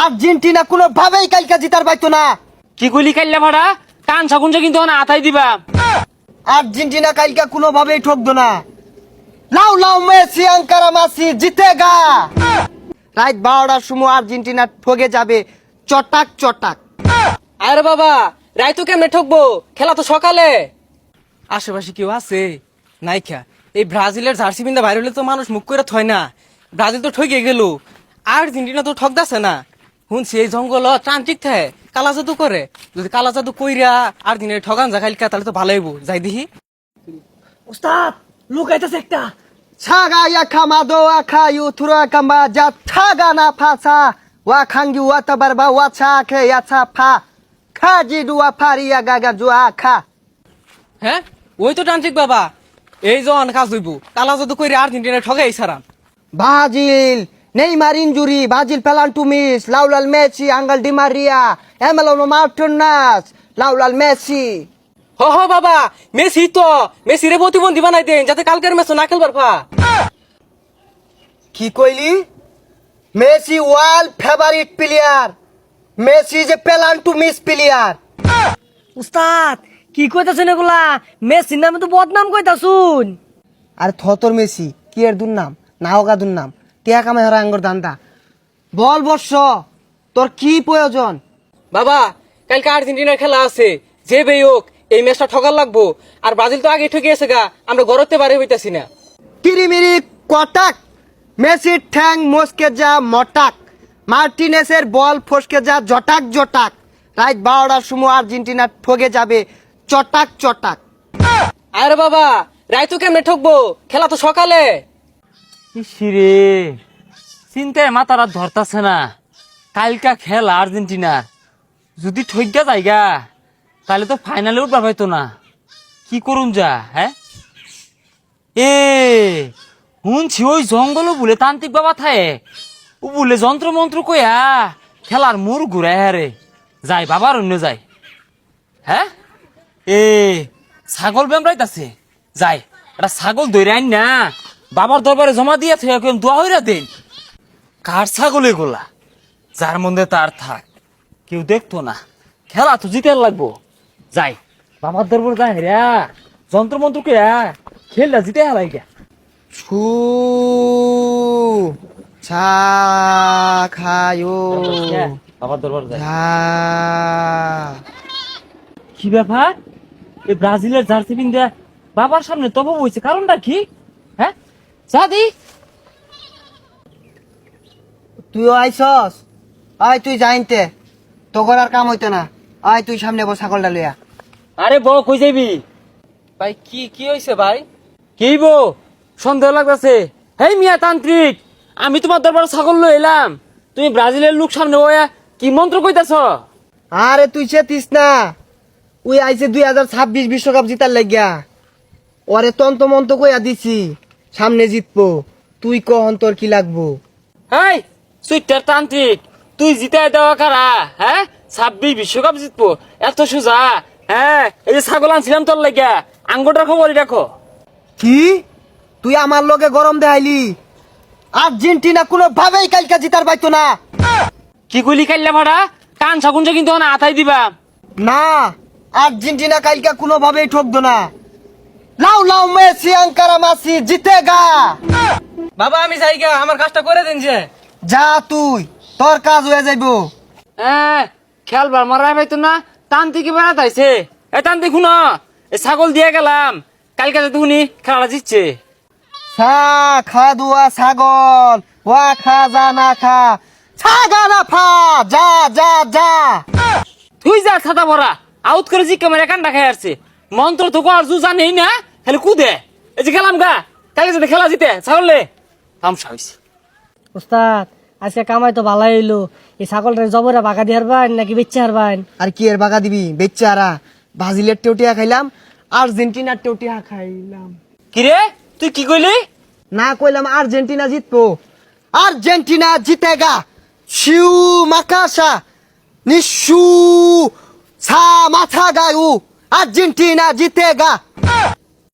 Argentina কোনো ভাবেই কালকা জিতার পাইতো না। কি কইলি কাইল্লা ভাড়া কান সাগুনছে কিন্তু না আতাই দিবা। আর্জেন্টিনা কালকা কোনো ভাবেই ঠকতো না। লাউ লাউ মেসি আঙ্কারা মাসি জিতেগা। রাত 12টার সময় আর্জেন্টিনা ঠকে যাবে চটাক চটাক। আরে বাবা রাইতো কেমনে ঠকবো, খেলা তো সকালে। আশেপাশে কেউ আছে নাইকা? এই ব্রাজিলের জার্সি পিন্দা বাইরে হলে তো মানুষ মুখ করে থয় না। ব্রাজিল তো ঠকে গেল, আর্জেন্টিনা তো ঠকদাছে না। শুনছি এই জঙ্গল ট্রান্টিক থাকে কালা জাদু করে। যদি কালা জাদু কইরা আর্জেন্টিনা ঠগান যা খাইলকা তাহলে তো ভালো হইব, যাই দেখি। উস্তাদ লোক আইতাছে একটা। ছাগা ইয়াখামাদো আখায়ু থুরা কাম্বা যা ছাগা না ফাসা ওয়া খাঙ্গি ওয়া তাবারবা ওয়া ছাকে ইয়াছা ফা খাজি দুয়া ফারিয়া গাগা জুয়া খা। হ্যাঁ ওই তো ট্রান্টিক বাবা, এই জন কাজ হইব কালা জাদু কইরা আর্জেন্টিনা ঠগাই সারাম। Brazil, Neymar injury, Brazil penalty miss, Laulal Messi, Angel Di Maria, Emiliano Martinez, Laulal Messi. হ হ বাবা, মেসি তো মেসি রে প্রতিবন্ধী বানাই দেন যাতে কালকের ম্যাচ না খেলবার পা। কি কইলি? Messi world favorite player. Messi is a penalty miss player. উস্তাদ কি কইতাছেন এগুলা? মেসির নামে তো বদনাম কইতাছুন। আর থতর মেসি কি এর দুর্নাম না হোগা দুর্নাম টিয়া কামাই হরা আঙ্গর দান্দা। বল বর্ষ তোর কি প্রয়োজন? বাবা কালকে আর্জেন্টিনার খেলা আছে, যে বেই হোক এই ম্যাচটা ঠকার লাগবো। আর ব্রাজিল তো আগে ঠকে গেছে গা, আমরা গড়তে পারে হইতাছি না। কিরিমিরি কটাক, মেসির ঠ্যাং মস্কে যা মটাক, মার্টিনেসের বল ফসকে যা জটাক জটাক। রাত 12টার সময় আর্জেন্টিনা ঠকে যাবে চটাক চটাক। আরে বাবা রাইতো কেমনে ঠকবো, খেলা তো সকালে। ইসিরে চিন্তায় মাতারা ধরতাছে না। কালকা খেলা আর্জেন্টিনার, যদি ঠইগা যায়গা তাহলে তো ফাইনালে উঠবার পাইতো না। কি করুন যা? হ্যাঁ এ শুনছি ওই জঙ্গলও বলে তান্ত্রিক বাবা থায়ে ও বলে যন্ত্র মন্ত্র কইয়া খেলার মোর ঘুরায় হারে যাই বাবার অন্য যায়। হ্যাঁ এ ছাগল বেমরাইতাছে, যাই একটা ছাগল ধরে আইন না বাবার দরবারে জমা দিয়ে থেকে দোয়া হইরা দেন। কার ছাগল এগুলা? যার মধ্যে তার থাক, কেউ দেখতো না। খেলা তো জিতে লাগবো, যাই বাবার দরবারে যাই রে যন্ত্র মন্ত্র কে খেললা জিতে হেলাই গে। ছু ছা খায়ো বাবার দরবার যাই। ঝা। কি ব্যাপার? এই ব্রাজিলের জার্সি পিন্দা বাবার সামনে তব হয়েছে, কারণটা কি? হ্যাঁ সাদি তুইও আইসস? আয় তুই যাইনতে তোর আর কাম হইতো না। আয় তুই সামনে বস ছাগলটা লইয়া। আরে বউ কই যাবি? ভাই কি কি হইছে ভাই? কি বউ সন্দেহ লাগতেছে? হেই মিয়া তান্ত্রিক, আমি তোমার দরবার ছাগল লই এলাম, তুমি ব্রাজিলের লোক সামনে ওয়া কি মন্ত্র কইতাছ? আরে তুই চেতিস না, ওই আইছে 2026 বিশ্বকাপ জিতার লাগিয়া। ওরে তন্ত মন্ত কইয়া দিছি সামনে জিতবো। তুই কহন তোর কি লাগবো? হেই সুইটার তান্ত্রিক, তুই জিতাই দেওয়া কারা? হ্যাঁ 26 বিশ্বকাপ জিতবো এত সোজা? হ্যাঁ এই যে ছাগল আনছিলাম তোর লাগিয়া, আঙ্গুটার খবরই রাখো। কি তুই আমার লগে গরম দেখাইলি? আর্জেন্টিনা কোনো ভাবেই কালকা জিতার পাইতো না। কি কইলি কাইল্লা ভাড়া কান সাগুনছে কিন্তু না আতাই দিবা। না, আর্জেন্টিনা কালকা কোনো ভাবেই ঠকতো না। লাউ লাউ মেসি আঙ্কারা মাসি জিতেগা। বাবা আমি যাই গা, আমার কাজটা করে দেন যে। যা তুই, তোর কাজ হয়ে যাইবো। হ্যাঁ খেলবার মারাই পাইতো না, তান্ত্রিক বেড়াত আইছে। এ তান্ত্রিক শুনো, এই ছাগল দিয়ে গেলাম, কালকে যাতে শুনি খেলাটা জিতছে। সা খা দুয়া ছাগল ওয়া খা যা না খা ছাগা না ফা যা যা যা। তুই যা ছাতা ভরা আউট করে জিজ্ঞা মেরে কান্ডা খাই আসছে। মন্ত্র তো আর জু জানেই না, হেলে কুদে। এই যে গেলাম গা, কালকে যাতে খেলা জিতে ছাগলে তামসা হইছে। উস্তাদ আজকে কামাই তো ভালো হইলো। এই ছাগলটা জবরা বাগা দিয়ে হারবান নাকি বেচে হারবান? আর কি এর বাগা দিবি বেচারা? ব্রাজিলের টেউটিয়া খাইলাম, আর্জেন্টিনার টেউটিয়া খাইলাম। কিরে তুই কি কইলি? না কইলাম আর্জেন্টিনা জিতবো। আর্জেন্টিনা জিতেগা। শিউ মাকাসা নিশু ছা মাথা গায়ু আর্জেন্টিনা জিতেগা।